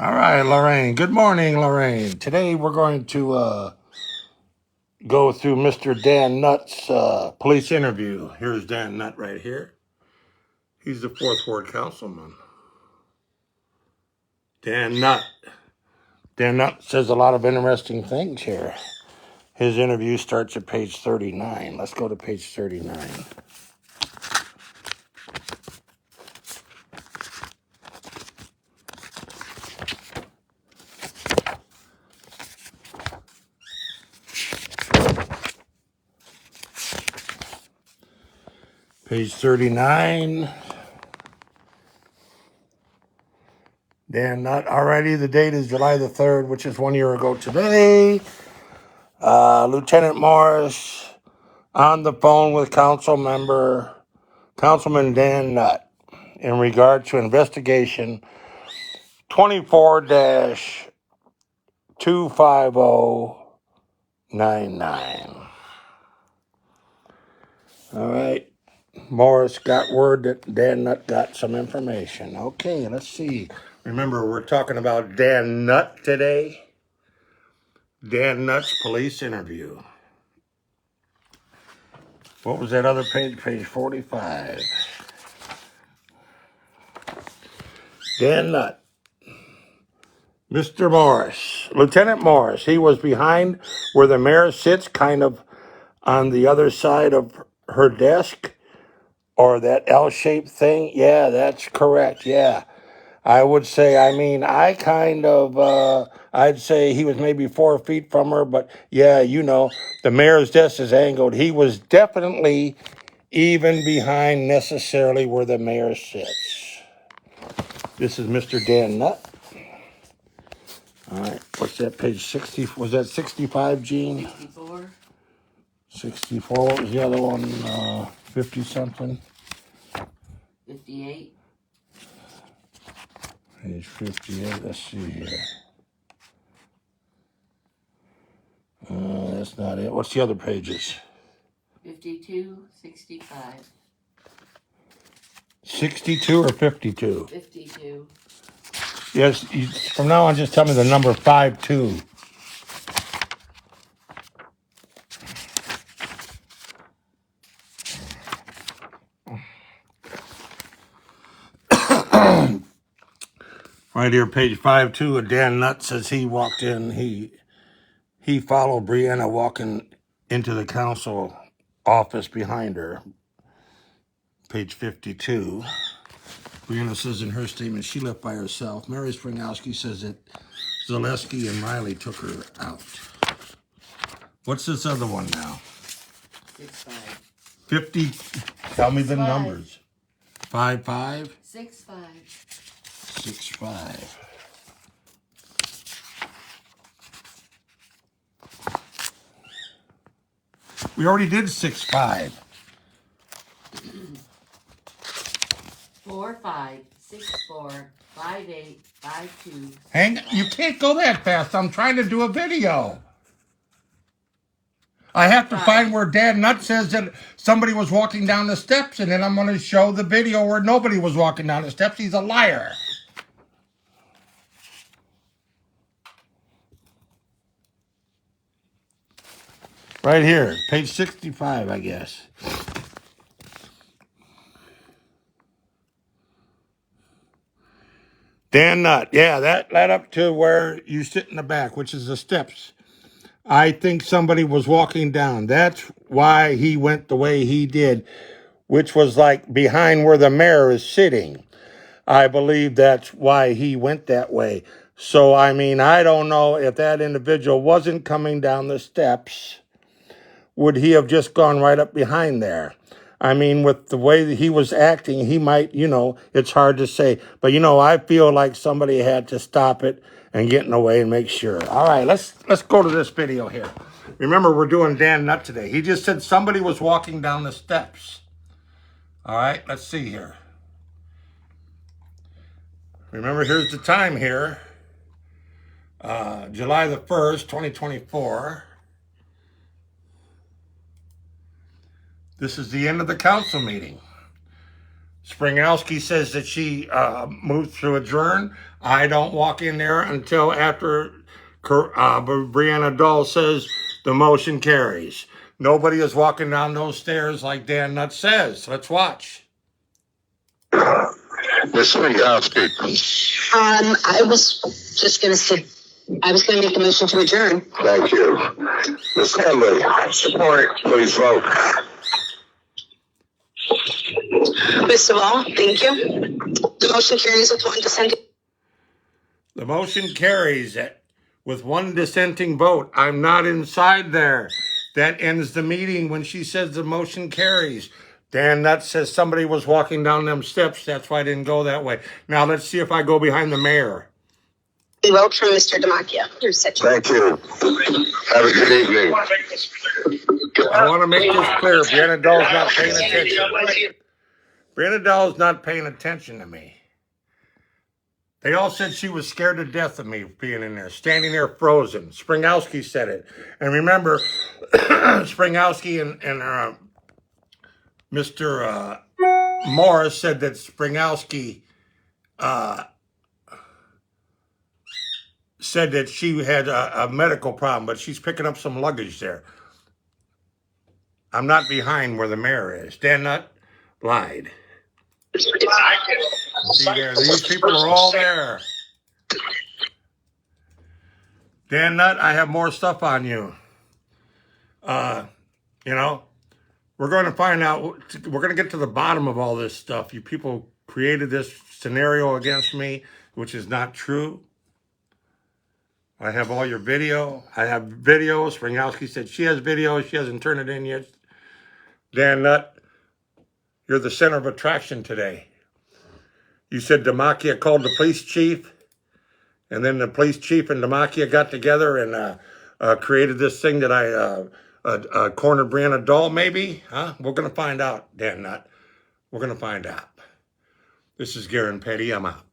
All right, Lorraine. Good morning, Lorraine. Today we're going to go through Mr. Dan Nutt's police interview. Here's Dan Nutt right here. He's the 4th Ward Councilman. Dan Nutt. Dan Nutt says a lot of interesting things here. His interview starts at page 39. Let's go to page 39. Page 39. Dan Nutt. Alrighty, the date is July the 3rd, which is 1 year ago today. Lieutenant Morris on the phone with Councilman Dan Nutt in regard to investigation 24-25099. All right. Morris got word that Dan Nutt got some information. Okay, let's see. Remember, we're talking about Dan Nutt today. Dan Nutt's police interview. What was that other page? Page 45. Dan Nutt. Mr. Morris, Lieutenant Morris, he was behind where the mayor sits, kind of on the other side of her desk, or that L-shaped thing. Yeah, that's correct. Yeah, I would say, I'd say he was maybe 4 feet from her, but yeah, the mayor's desk is angled. He was definitely even behind necessarily where the mayor sits. This is Mr. Dan Nutt. All right, what's that, page 60? Was that 65, Gene? 64. 64, what was the other one? 50-something? 58. Page 58, let's see here. That's not it. What's the other pages? 52, 65. 62 or 52? 52. Yes, from now on, just tell me the number 52. Right here, page 52, and Dan Nutt says he walked in, he followed Brianna walking into the council office behind her. Page 52. Brianna says in her statement she left by herself. Mary Springowski says that Zaleski and Riley took her out. What's this other one now? 65. 50. Tell me the 65. numbers. 55? 65. 65. We already did 65. 4, 5, 6, 4, 5, 8, 5, 2. Hang, you can't go that fast. I'm trying to do a video. I have to find where Dan Nutt says that somebody was walking down the steps, and then I'm going to show the video where nobody was walking down the steps. He's a liar. Right here, page 65, I guess. Dan Nutt, yeah, that led up to where you sit in the back, which is the steps. I think somebody was walking down. That's why he went the way he did, which was like behind where the mayor is sitting. I believe that's why he went that way. So, I don't know if that individual wasn't coming down the steps, would he have just gone right up behind there? With the way that he was acting, he might, it's hard to say. But, I feel like somebody had to stop it and get in the way and make sure. All right, let's go to this video here. Remember, we're doing Dan Nutt today. He just said somebody was walking down the steps. All right, let's see here. Remember, here's the time here. July the 1st, 2024. This is the end of the council meeting. Springowski says that she moved to adjourn. I don't walk in there until after Brianna Dahl says the motion carries. Nobody is walking down those stairs like Dan Nutt says. Let's watch. Ms. Springowski. I was just going to say, I was going to make the motion to adjourn. Thank you. Ms. Henley. Support. Please vote. First of all, thank you. The motion carries with one dissenting. The motion carries with one dissenting vote. I'm not inside there. That ends the meeting when she says the motion carries. Dan Nutt says somebody was walking down them steps. That's why I didn't go that way. Now let's see if I go behind the mayor. We vote for Mr. Damachia. Thank you. Have a good evening. I want to make this clear. Brianna Dahl's not paying attention. Brianna Dahl's not paying attention to me. They all said she was scared to death of me being in there, standing there frozen. Springowski said it. And remember, Springowski and Mr. Morris said that Springowski said that she had a medical problem, but she's picking up some luggage there. I'm not behind where the mayor is. Dan Nutt lied. See there, these people are all there. Dan Nutt, I have more stuff on you. You know, we're going to find out, we're going to get to the bottom of all this stuff. You people created this scenario against me, which is not true. I have all your video. I have videos. Springowski said she has videos. She hasn't turned it in yet. Dan Nutt, you're the center of attraction today. You said Damachia called the police chief, and then the police chief and Damachia got together and created this thing that I cornered Brianna Dahl, maybe? Huh? We're going to find out, Dan Nutt. We're going to find out. This is Garen Petty. I'm out.